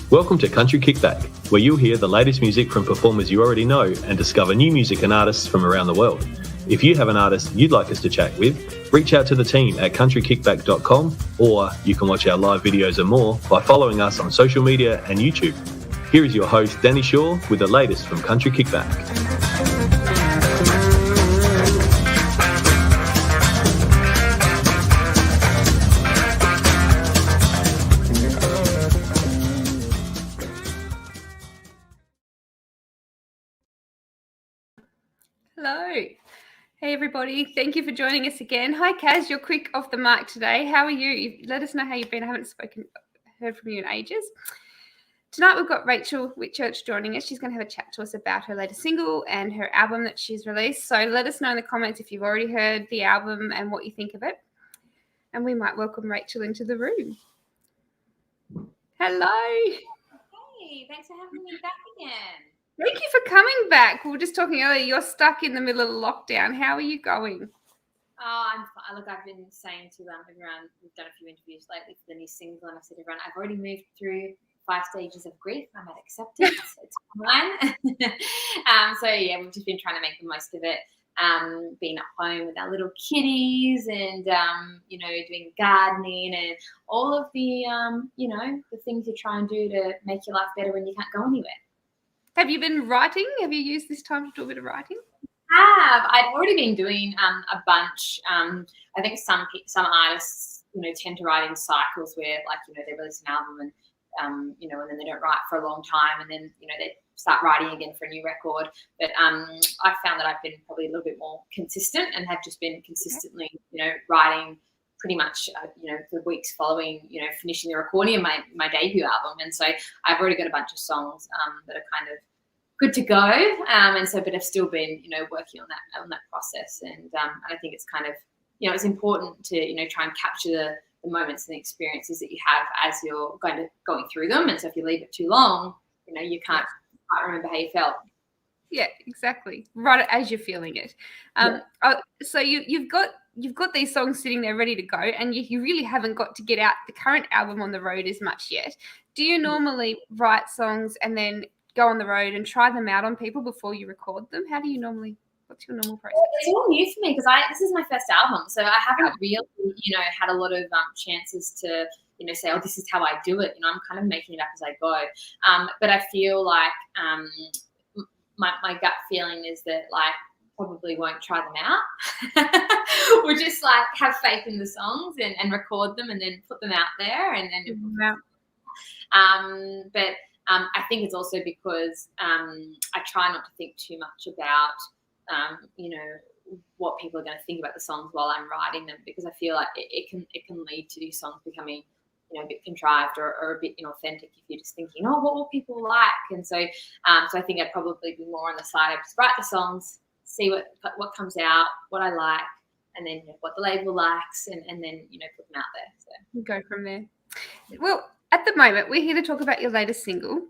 Welcome to Country Kickback, where you'll hear the latest music from performers you already know and discover new music and artists from around the world. If you have an artist you'd like us to chat with, reach out to the team at countrykickback.com, or you can watch our live videos and more by following us on social media and YouTube. Here is your host, Danny Shaw, with the latest from Country Kickback. Hello. Hey, everybody. Thank you for joining us again. Hi, Kaz. You're quick off the mark today. How are you? Let us know how you've been. I haven't heard from you in ages. Tonight, we've got Raechel Whitchurch joining us. She's going to have a chat to us about her latest single and her album that she's released. So let us know in the comments if you've already heard the album and what you think of it. And we might welcome Raechel into the room. Hello. Hey, thanks for having me back again. Thank you for coming back. We were just talking earlier. You're stuck in the middle of lockdown. How are you going? Oh, I'm fine. Look, I've been saying to everyone, we've done a few interviews lately for the new single, and I've said to everyone, I've already moved through 5 stages of grief. I'm at acceptance. It's fine. So, yeah, we've just been trying to make the most of it. Being at home with our little kitties and, doing gardening and all of the, the things you try and do to make your life better when you can't go anywhere. Have you been writing? Have you used this time to do a bit of writing? I've already been doing a bunch. I think some artists, tend to write in cycles where, they release an album and, and then they don't write for a long time, and then, they start writing again for a new record. But I found that I've been probably a little bit more consistent and have just been consistently, writing pretty much, for weeks following, finishing the recording of my debut album. And so I've already got a bunch of songs that are kind of good to go. But I've still been, working on that process. And I think it's kind of, it's important to, try and capture the moments and the experiences that you have as you're going through them. And so if you leave it too long, you can't remember how you felt. Yeah, exactly. Right as you're feeling it. So you've got these songs sitting there ready to go, and you really haven't got to get out the current album on the road as much yet. Do you normally write songs and then go on the road and try them out on people before you record them? What's your normal process? It's all new for me because this is my first album, so I haven't really, had a lot of chances to, say, oh, this is how I do it. I'm kind of making it up as I go. But I feel like my gut feeling is that probably won't try them out. We'll just have faith in the songs and record them and then put them out there and But I think it's also because I try not to think too much about what people are going to think about the songs while I'm writing them, because I feel like it can lead to these songs becoming a bit contrived or a bit inauthentic if you're just thinking, oh, what will people like? And so I think I'd probably be more on the side of just write the songs, see what comes out, what I like, and then what the label likes, and then put them out there. So go from there. Well, at the moment, we're here to talk about your latest single.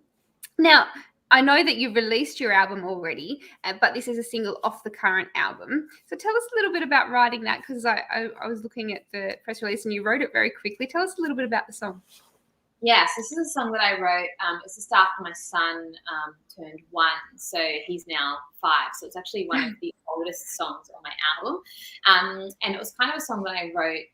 Now, I know that you've released your album already, but this is a single off the current album. So tell us a little bit about writing that, because I was looking at the press release and you wrote it very quickly. Tell us a little bit about the song. Yes, this is a song that I wrote. It's just after my son turned 1, so he's now 5. So it's actually one of the oldest songs on my album. And it was kind of a song that I wrote,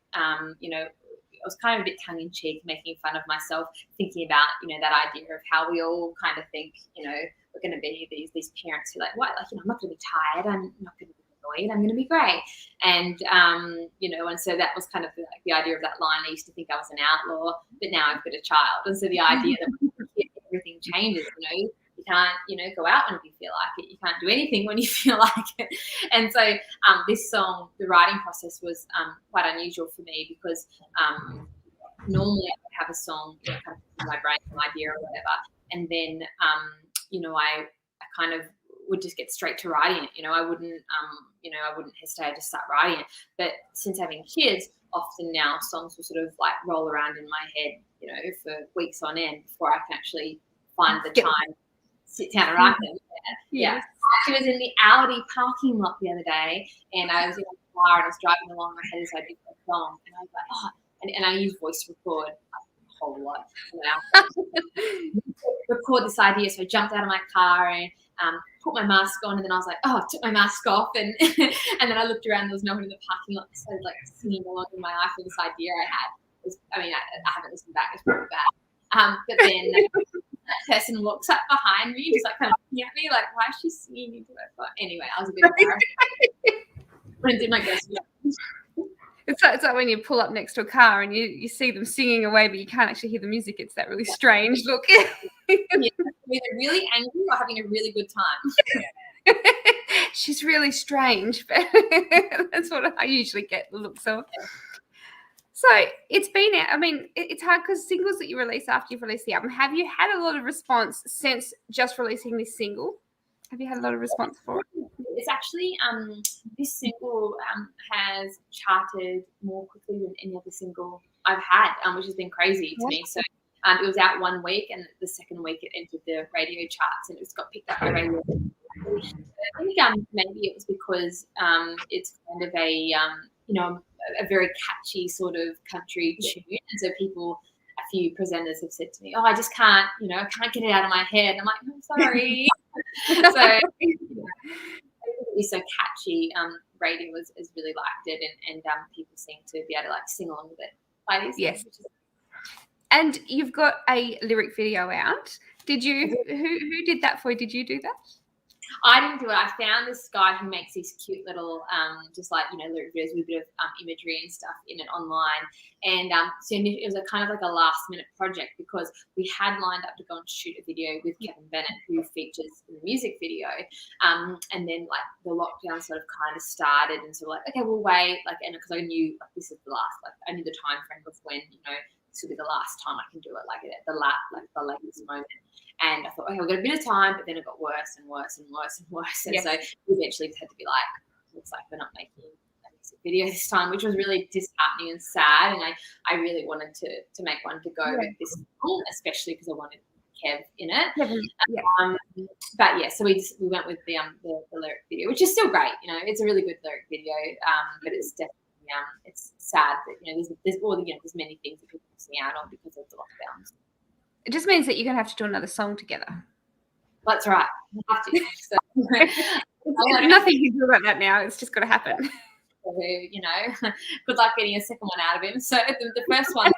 it was kind of a bit tongue-in-cheek, making fun of myself, thinking about, that idea of how we all kind of think, we're going to be these parents who are like, what? I'm not going to be tired. I'm not going to be annoyed. I'm going to be great. And, and so that was kind of the idea of that line. I used to think I was an outlaw, but now I've got a child. And so the idea that everything changes, you can't, go out whenever you feel like it. You can't do anything when you feel like it. And so this song, the writing process was quite unusual for me because normally I would have a song kind of in my brain, an idea or whatever, and then, I kind of would just get straight to writing it. I wouldn't hesitate. I just start writing it. But since having kids, often now songs will sort of roll around in my head, for weeks on end before I can actually find the time sit down and write them. Yeah. I was in the Audi parking lot the other day, and I was in a car and I was driving along. My head as I did the song, and I was like, and I use voice record. whole lot. Wow. Record this idea, so I jumped out of my car and put my mask on, and then I was like, oh, I took my mask off, and and then I looked around, there was no one in the parking lot, so like singing along in my eye for this idea I had. I haven't listened back, it's probably bad. But then that person walks up behind me, just like kind of looking at me, like, why is she singing into her phone? Anyway, I was a bit embarrassed. When I did my best. It's like when you pull up next to a car and you see them singing away, but you can't actually hear the music. It's that really strange look. Yeah, either really angry or having a really good time. She's really strange, but that's what I usually get the looks of. So it's been, it's hard because singles that you release after you've released the album, have you had a lot of response since just releasing this single? Have you had a lot of response for it? It's actually, this single has charted more quickly than any other single I've had, which has been crazy to me. So it was out 1 week, and the second week it entered the radio charts, and it just got picked up by radio. I think maybe it was because it's kind of a very catchy sort of country tune, and so a few presenters have said to me, "Oh, I just can't, I can't get it out of my head." I'm like, "I'm sorry." So it's so catchy. Radio has really liked it, and people seem to be able to like sing along with it. Yes. And you've got a lyric video out. Did you? Who did that for you? Did you do that? I didn't do it. I found this guy who makes these cute little, just like, lyric videos with a bit of imagery and stuff in it online. And so it was a kind of like a last minute project because we had lined up to go and shoot a video with Kevin Bennett, who features in the music video. And then like the lockdown sort of kind of started, and so like, okay, we'll wait. Like, and because I knew like this is the last, like I knew the time frame of when, this will be the last time I can do it, like at the latest moment. And I thought, okay, we've got a bit of time, but then it got worse and worse and worse and worse. And so we eventually just had to be like, looks like we're not making a music video this time, which was really disheartening and sad. And I really wanted to make one to go with this song, especially because I wanted Kev in it. But yeah, so we went with the lyric video, which is still great. It's a really good lyric video, but it's definitely it's sad that there's many things that people are missing out on because of the lockdowns. It just means that you're going to have to do another song together. That's right. We have to. So, nothing you can do about that now. It's just got to happen. So, good luck getting a second one out of him. So the first one, I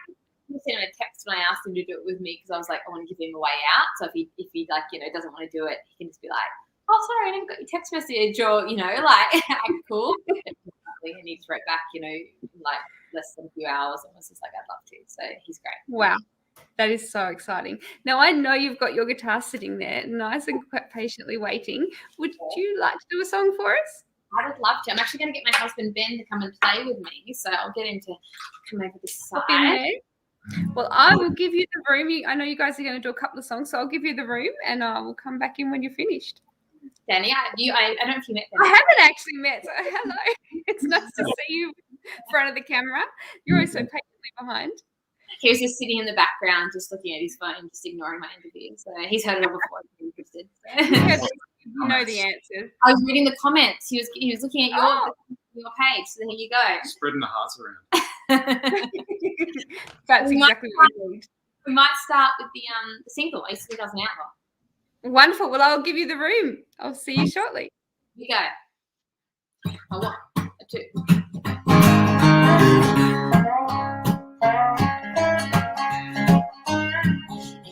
sent him a text when I asked him to do it with me because I was like, I want to give him a way out. So if he like, doesn't want to do it, he can just be like, oh, sorry, I never got your text message, or, like, cool. And he just wrote back, like less than a few hours, and was just like, I'd love to. So he's great. Wow. That is so exciting. Now, I know you've got your guitar sitting there, nice and quite patiently waiting. Would you like to do a song for us? I would love to. I'm actually going to get my husband, Ben, to come and play with me. So I'll get him to come over this side. Well, I will give you the room. I know you guys are going to do a couple of songs, so I'll give you the room, and I will come back in when you're finished. Danny, I don't know if you met Danny. I haven't actually met. So hello. It's nice to see you in front of the camera. You're always so patiently behind. He was just sitting in the background, just looking at his phone, just ignoring my interview. So he's heard it all before. He's interested. You know the answers. I was reading the comments. He was looking at your page. So here you go. Spreading the hearts around. That's exactly what we need. We might start with the single. I used to does an outlaw. Wonderful. Well, I'll give you the room. I'll see you shortly. Here you go. A 1, a 2.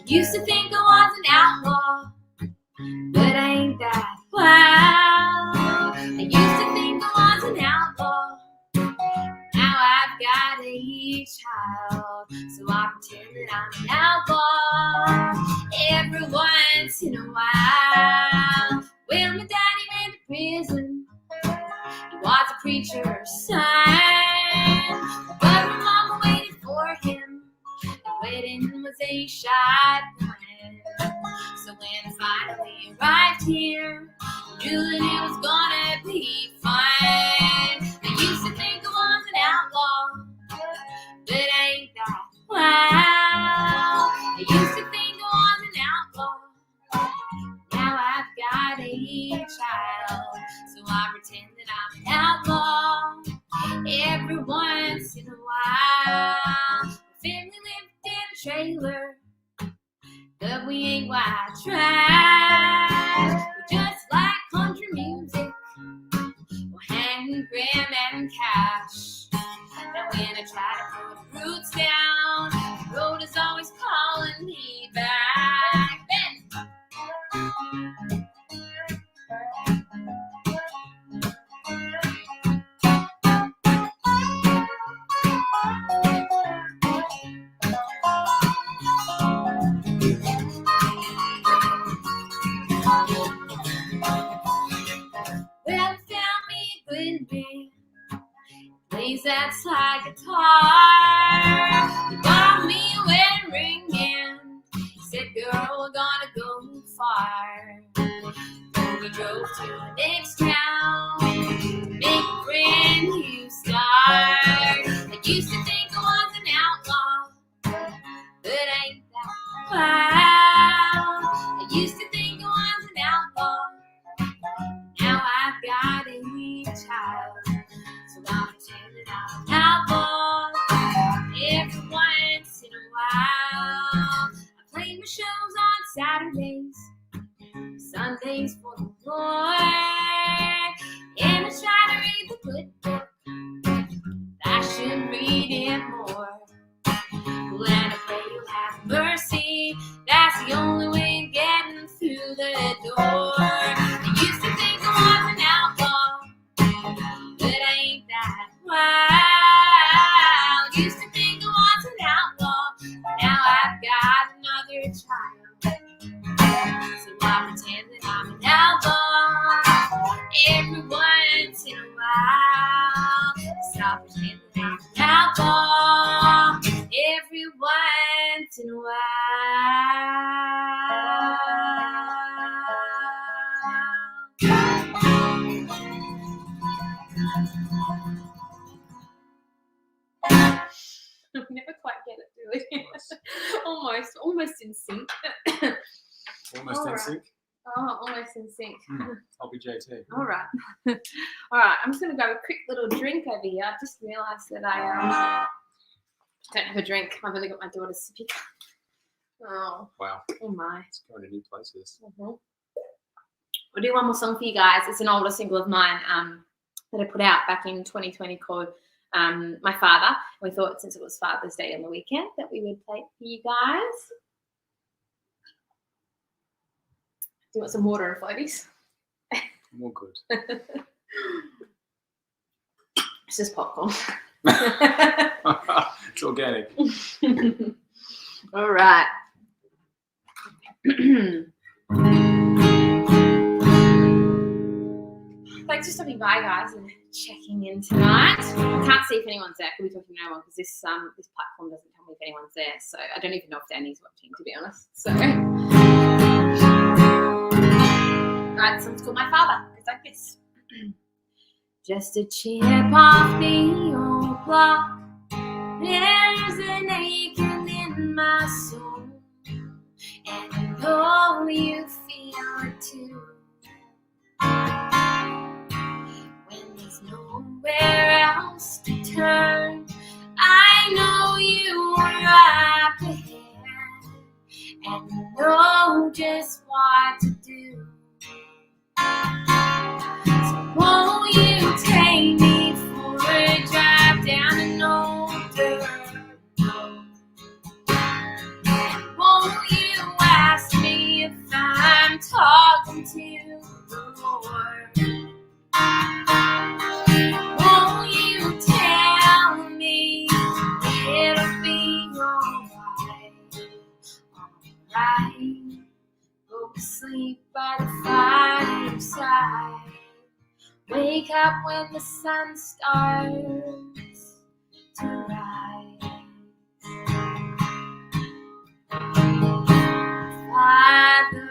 Used to think I was an outlaw, but ain't that wild? I used to think I was an outlaw, now I've got a child, so I pretend that I'm an outlaw every once in a while. Well, my daddy went to prison, he was a preacher's son, but my mama waited for him. The wedding was a shotgun. So when I finally arrived here, I knew that it was gonna be fun. I used to think I was an outlaw, but ain't that wild? I used to think I was an outlaw, now I've got a child, so I pretend that I'm an outlaw every once in a while. My family lived in a ain't white trash. We're just like country music, or hand, gram, and cash. Now when I try to put roots down, the road is always calling me back. Then well, I found me a good man, plays that slide guitar. He bought me a wedding ring and he said, girl, we're gonna go far. Then we drove to the next town to make a brand new start. I used to think I was an outlaw, but ain't that wild? I used to think I was an outlaw, now I've got a child. So I'll pretend that I'm an outlaw every once in a while. I play my shows on Saturdays, Sundays for the Lord, and I try to read the good book. I should read it more. Well, and I pray you'll have mercy. That's the only way of getting through the door. I used to think I was an outlaw, but ain't that wild? Used to think I was an outlaw, now I've got another child. So I pretend that I'm an outlaw every once in a while. So I pretend that I'm an outlaw every once in a while. I never quite get it, do we? almost in sync. Almost in Alright. sync. Oh, almost in sync. I'll be JT. All right. All right. I'm just going to grab a quick little drink over here. I just realised that I don't have a drink. I've only got my daughter's sippy cup. Oh, Wow. oh my. It's going to new places. We'll do one more song for you guys. It's an older single of mine that I put out back in 2020 called My Father. We thought since it was Father's Day on the weekend that we would play it for you guys. Do you want some water and floaties? More good. It's just popcorn. It's organic. All right. Thanks for stopping by, guys, and checking in tonight. I can't see if anyone's there. I could be talking to no one because this platform doesn't tell me if anyone's there. So I don't even know if Danny's watching, to be honest. So, right, this one's called My Father. It's like this. Just a chip off the old block. There's an aching in my soul, and I know you feel it too. When there's nowhere else to turn, I know you are up ahead, and you know just what to do. So won't you take me for a drive down an old dirt road? Won't you ask me if I'm talking to the Lord? Won't you tell me it'll be alright? Alright. Go to sleep by the fireside. Wake up when the sun starts to rise. Father,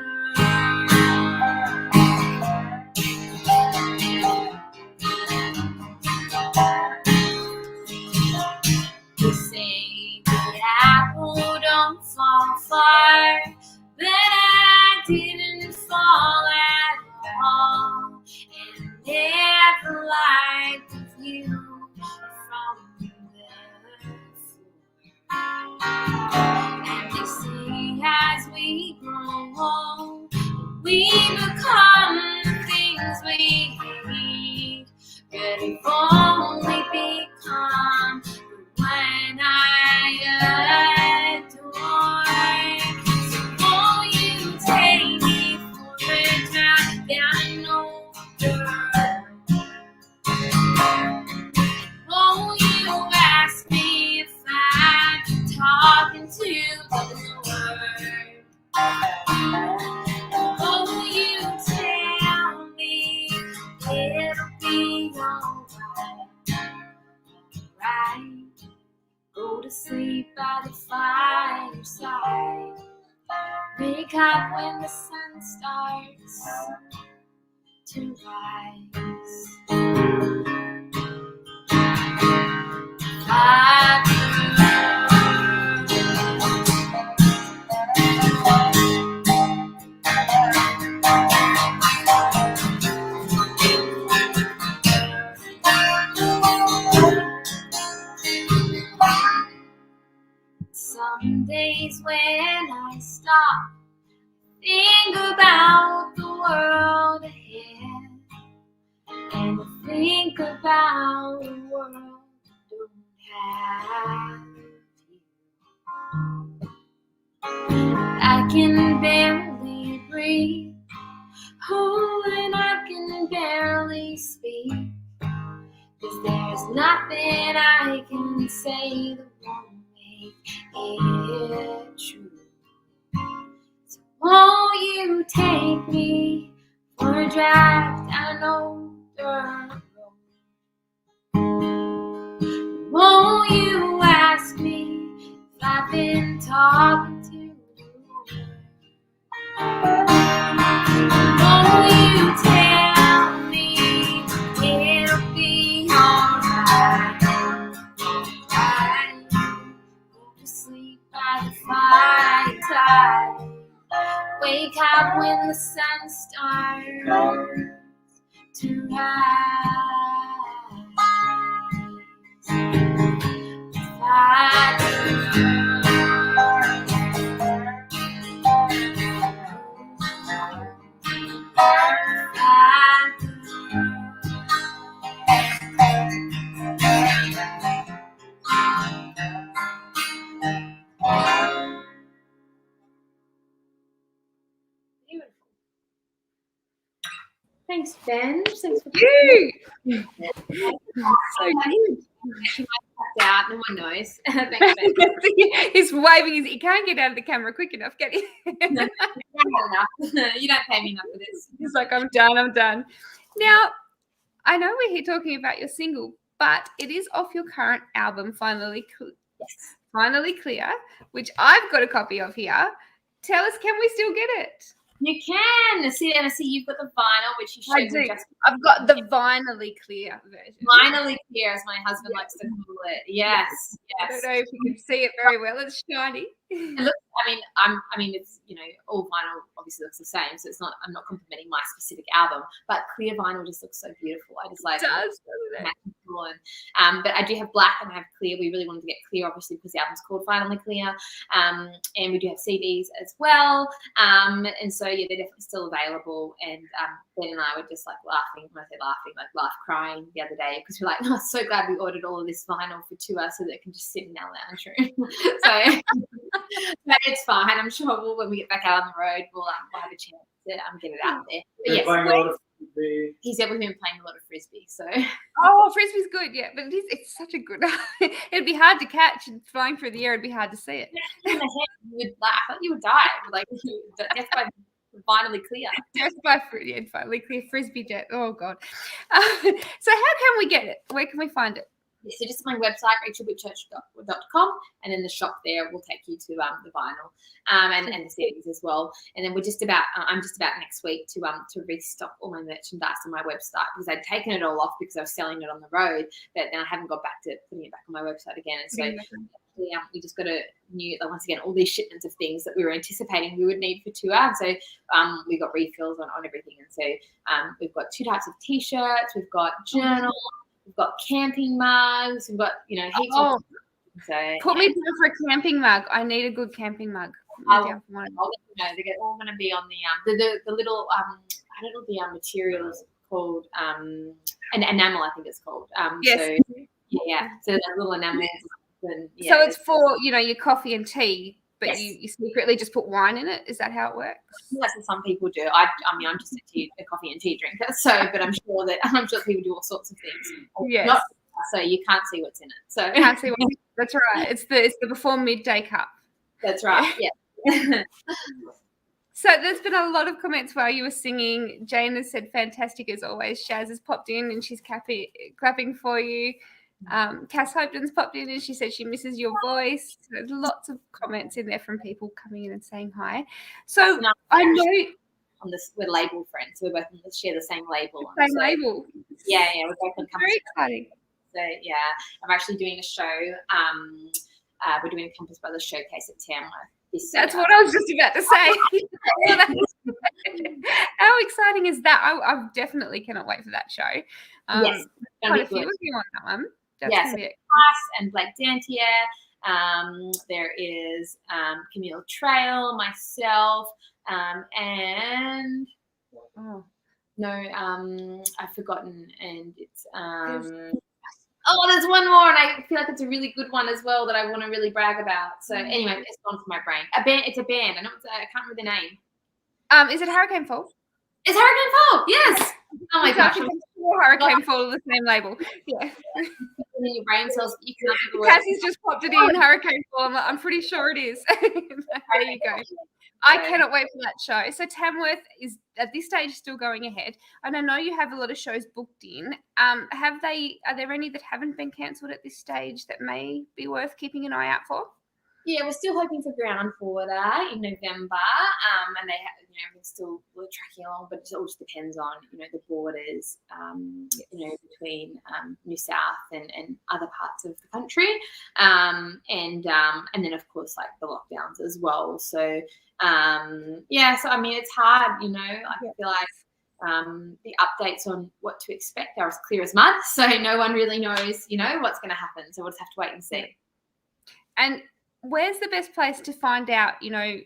you say the apple don't fall far, but I didn't fall at all, and never lied with you from the floor. And they say as we grow night. Go to sleep by the fireside. Wake up when the sun starts to rise. Some days when I stop, think about the world ahead, and I think about the world don't have you. I can barely breathe, oh, and I can barely speak, 'cause there's nothing I can say that won't make it true. So won't you take me for a drive down an older road? Won't you ask me if I've been talking to you? Won't you tell me it'll be alright? Go to sleep by the fireside. Wake up when the sun starts to rise. Thanks, Ben. Thanks for You. So good. She might have out, no one knows. Thanks, Ben. He's waving. He can't get out of the camera quick enough, can he? You don't pay me enough for this. He's like, I'm done. Now, I know we're here talking about your single, but it is off your current album, Finally Clear, which I've got a copy of here. Tell us, can we still get it? You can. See, you've got the vinyl, which you showed me just. I've got the Vinally Clear version. Finally Clear, as my husband likes to call it. Yes. I don't know if you can see it very well. It's shiny. It looks, it's, all vinyl obviously looks the same, so I'm not complimenting my specific album, but clear vinyl just looks so beautiful. I just like it. Does, doesn't it? But I do have black and I have clear. We really wanted to get clear, obviously, because the album's called Finally Clear. And we do have CDs as well. And so, yeah, they're definitely still available. And Ben and I were just like laughing, when I say laughing, like crying the other day, because we're like, oh, so glad we ordered all of this vinyl for tour so that it can just sit in our lounge room. So but it's fine. I'm sure when we get back out on the road, we'll have a chance to get it out there. But yes, he said we've been playing a lot of frisbee. So frisbee's good, yeah, but it's such a good. It'd be hard to catch and flying through the air. It'd be hard to see it. In the head, you would laugh. I thought you would die. Like death by Finally Clear. Death by Finally Clear frisbee jet. Oh God. So how can we get it? Where can we find it? So just my website, raechelwhitchurch.com, and in the shop there will take you to the vinyl and the CDs as well. And then I'm just about next week to restock all my merchandise on my website, because I'd taken it all off because I was selling it on the road, but then I haven't got back to putting it back on my website again. And so we just got once again, all these shipments of things that we were anticipating we would need for tour. And so we got refills on everything. And so we've got 2 types of T-shirts, we've got journals, we've got camping mugs, we've got, heaps of. So put me down for a camping mug. I need a good camping mug. I'll let you know. They're all going to be on the little I don't know what the material is called, an enamel, I think it's called. Yes. So yeah. So that little enamel. And, so it's for your coffee and tea, but you secretly just put wine in it. Is that how it works? That's what some people do. I'm just a coffee and tea drinker. So, but I'm sure people do all sorts of things. Yes. So you can't see what's in it. So can't see what's in it. That's right. It's the before midday cup. That's right. Yeah. So there's been a lot of comments while you were singing. Jane has said, fantastic as always. Shaz has popped in and she's clapping for you. Cass Hopeton's popped in and she said she misses your voice. There's lots of comments in there from people coming in and saying hi. So I know on this, we're label friends. So we're both share the same label. Same label. Yeah, we're both on Very exciting. So yeah, I'm actually doing a show. We're doing a Compass Brothers showcase at Tamworth this year. That's what I was just about to say. How exciting is that? I definitely cannot wait for that show. Yes, quite a few of you on that one. That's yes, Cass and Blake Dantier. There is Camille Trail, myself, and I've forgotten, and it's there's one more, and I feel like it's a really good one as well that I want to really brag about. So anyway, it's gone from my brain. It's a band. I can't remember the name. Is it Hurricane Fall? It's Hurricane Fall. Yes. Oh my gosh. Hurricane Fall of the same label. Yeah. In your brain cells, you can. Cassie's just popped it in Hurricane Fall. I'm pretty sure it is. There you go. I cannot wait for that show. So Tamworth is at this stage still going ahead, and I know you have a lot of shows booked in. Are there any that haven't been cancelled at this stage that may be worth keeping an eye out for? Yeah, we're still hoping for Ground Forwarder in November, and everything's still tracking along, but it all just depends on the borders, between New South and other parts of the country, and then of course like the lockdowns as well. So so I mean it's hard, I feel like the updates on what to expect are as clear as mud, so no one really knows what's going to happen. So we'll just have to wait and see. And where's the best place to find out,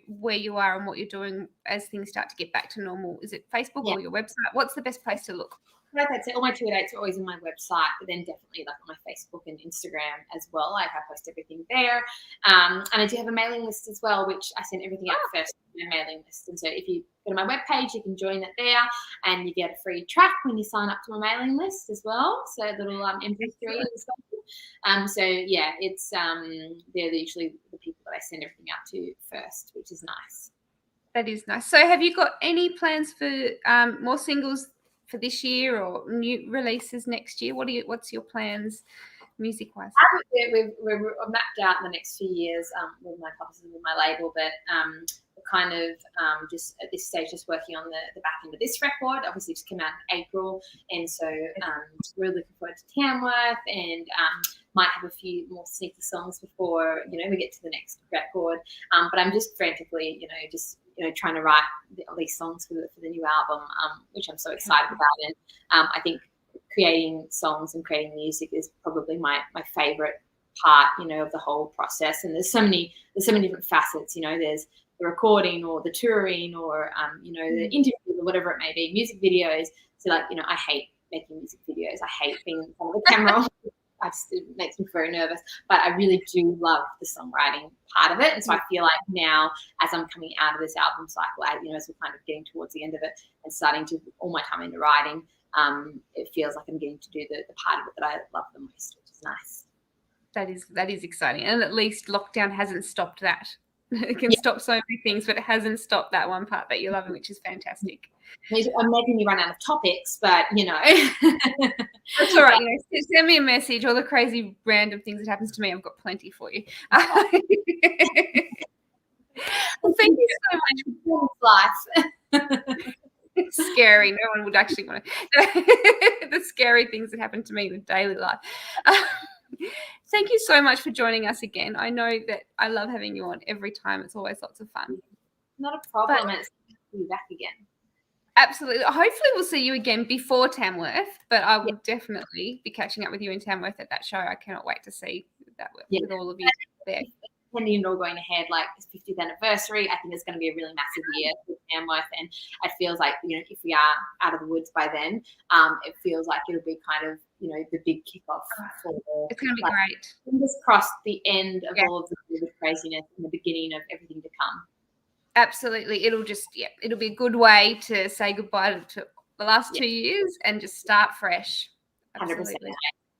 where you are and what you're doing as things start to get back to normal? Is it Facebook or your website? What's the best place to look? Like I said, all my tour dates are always on my website, but then definitely like on my Facebook and Instagram as well. I post everything there. And I do have a mailing list as well, which I send everything out first in my mailing list. And so if you go to my webpage, you can join it there, and you get a free track when you sign up to my mailing list as well. So a little MP3 and stuff. So yeah, it's they're usually the people that I send everything out to first, which is nice. That is nice. So have you got any plans for more singles for this year or new releases next year? What's your plans music-wise? We're mapped out in the next few years with my publishers and with my label, but we're kind of just at this stage just working on the back end of this record. Obviously just came out in April, and so we're looking forward to Tamworth, and might have a few more sneaky songs before we get to the next record. But I'm just frantically trying to write all these songs for the new album, which I'm so excited about. And I think creating songs and creating music is probably my favorite part, of the whole process. And there's so many different facets. There's the recording or the touring or the interviews or whatever it may be, music videos. So I hate making music videos. I hate being in front of the camera. It makes me very nervous, but I really do love the songwriting part of it. And so I feel like now, as I'm coming out of this album cycle, as we're kind of getting towards the end of it and starting to all my time into writing, it feels like I'm getting to do the part of it that I love the most, which is nice. That is exciting, and at least lockdown hasn't stopped that. It can stop so many things, but it hasn't stopped that one part that you're loving, which is fantastic. I'm making me run out of topics, but That's all right. Send me a message. All the crazy random things that happens to me, I've got plenty for you. Well, thank you so much. Life. It's scary. No one would actually want to. The scary things that happen to me in daily life. Thank you so much for joining us again. I know that I love having you on every time. It's always lots of fun. Not a problem. It's good to be back again. Absolutely. Hopefully we'll see you again before Tamworth, but I will definitely be catching up with you in Tamworth at that show. I cannot wait to see that with all of you there. Pending it all going ahead, like it's 50th anniversary, I think it's going to be a really massive year for Tamworth, and it feels like if we are out of the woods by then, it feels like it'll be kind of the big kickoff. It's going to be great. Fingers crossed, the end of all of the craziness and the beginning of everything to come. Absolutely, it'll be a good way to say goodbye to the last 2 years and just start fresh. 100%,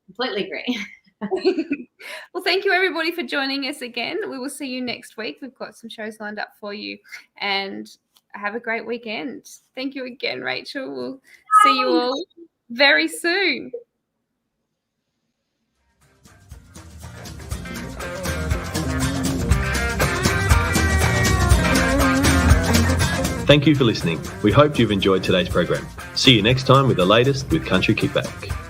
completely agree. Well, thank you everybody for joining us again. We will see you next week. We've got some shows lined up for you, and have a great weekend. Thank you again, Raechel. We'll see you all very soon. Thank you for listening. We hope you've enjoyed today's program. See you next time with the latest with Country Kickback.